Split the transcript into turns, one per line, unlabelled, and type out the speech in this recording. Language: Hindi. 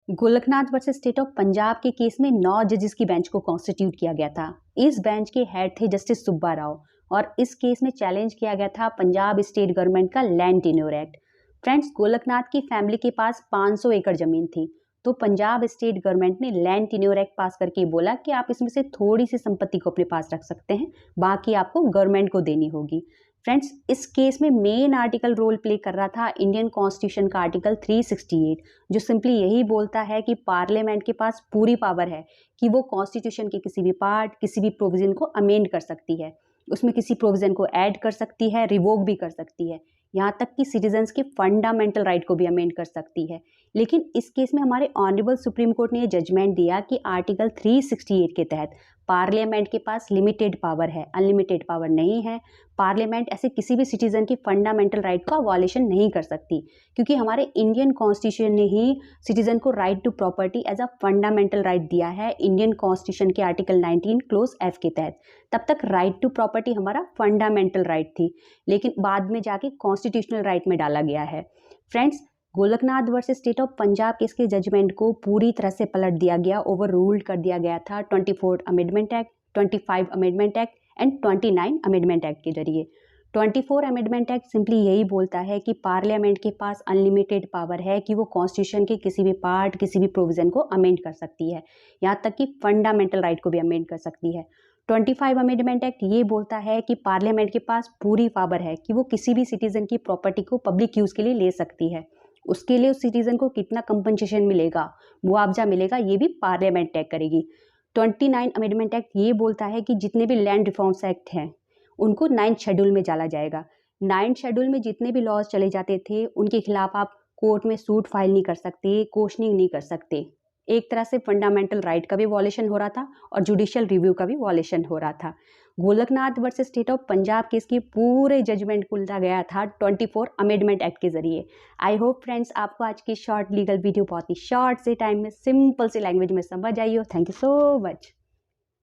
Golaknath versus state of Punjab के केस में 9 जजेस की बेंच को कॉन्स्टिट्यूट किया गया था। इस बेंच के हेड थे जस्टिस सुब्बा राव और इस केस में चैलेंज किया गया था पंजाब स्टेट गवर्नमेंट का land tenure act. Friends, Golaknath की फैमिली के पास 500 एकड़ जमीन थी, तो पंजाब स्टेट गवर्नमेंट ने लैंड टेन्योर एक्ट पास करके बोला कि आप इसमें से थोड़ी सी संपत्ति को अपने पास रख सकते हैं, बाकी आपको गवर्नमेंट को देनी होगी। फ्रेंड्स, इस केस में मेन आर्टिकल रोल प्ले कर रहा था इंडियन कॉन्स्टिट्यूशन का आर्टिकल 368, जो सिंपली यही बोलता है कि पार्लियामेंट के पास पूरी पावर है कि वो कॉन्स्टिट्यूशन के किसी भी पार्ट, किसी भी प्रोविजन को अमेंड कर सकती है, उसमें किसी प्रोविजन को ऐड कर सकती है, रिवोक भी कर सकती है, यहाँ तक कि सिटीजन्स के फंडामेंटल राइट को भी अमेंड कर सकती है। लेकिन इस केस में हमारे ऑनरेबल सुप्रीम कोर्ट ने ये जजमेंट दिया कि आर्टिकल 368 के तहत पार्लियामेंट के पास लिमिटेड पावर है, अनलिमिटेड पावर नहीं है। पार्लियामेंट ऐसे किसी भी सिटीजन की फंडामेंटल राइट का वॉलेशन नहीं कर सकती, क्योंकि हमारे इंडियन कॉन्स्टिट्यूशन ने ही सिटीजन को right to property as a fundamental right दिया है इंडियन कॉन्स्टिट्यूशन के आर्टिकल 19 क्लोज एफ के तहत। तब तक राइट टू प्रॉपर्टी हमारा फंडामेंटल राइट थी, लेकिन बाद में जाके कॉन्स्टिट्यूशनल राइट में डाला गया है। Friends, Golaknath versus state of Punjab case के जजमेंट को पूरी तरह से पलट दिया गया, ओवर रूल्ड कर दिया गया था 24 amendment act, 25 amendment act and 29 amendment act के जरिए। 24 अमेंडमेंट एक्ट सिंपली यही बोलता है कि पार्लियामेंट के पास अनलिमिटेड पावर है कि वो कॉन्स्टिट्यूशन के किसी भी पार्ट, किसी भी प्रोविजन को अमेंड कर सकती है, यहाँ तक कि फंडामेंटल राइट को भी अमेंड कर सकती है। 25 अमेंडमेंट एक्ट ये बोलता है कि पार्लियामेंट के पास पूरी पावर है कि वो किसी भी सिटीजन की प्रॉपर्टी को पब्लिक यूज़ के लिए ले सकती है। उसके लिए उस सिटीजन को कितना कंपनसेशन मिलेगा, मुआवजा मिलेगा, ये भी पार्लियामेंट तय करेगी। 29 अमेंडमेंट एक्ट ये बोलता है कि जितने भी लैंड रिफॉर्म्स एक्ट हैं उनको 9th शेड्यूल में डाला जाएगा। 9th शेड्यूल में जितने भी लॉज चले जाते थे उनके खिलाफ आप कोर्ट में सूट फाइल नहीं कर सकते, क्वेश्चनिंग नहीं कर सकते। एक तरह से फंडामेंटल राइट का भी वॉलेशन हो रहा था और जुडिशियल रिव्यू का भी वॉलेशन हो रहा था। Golaknath versus state of Punjab case की पूरे जजमेंट को लिया गया था 24 अमेंडमेंट एक्ट के जरिए। आई होप फ्रेंड्स आपको आज की शॉर्ट लीगल वीडियो बहुत ही शॉर्ट से टाइम में सिंपल सी लैंग्वेज में समझ आई हो। Thank you so much.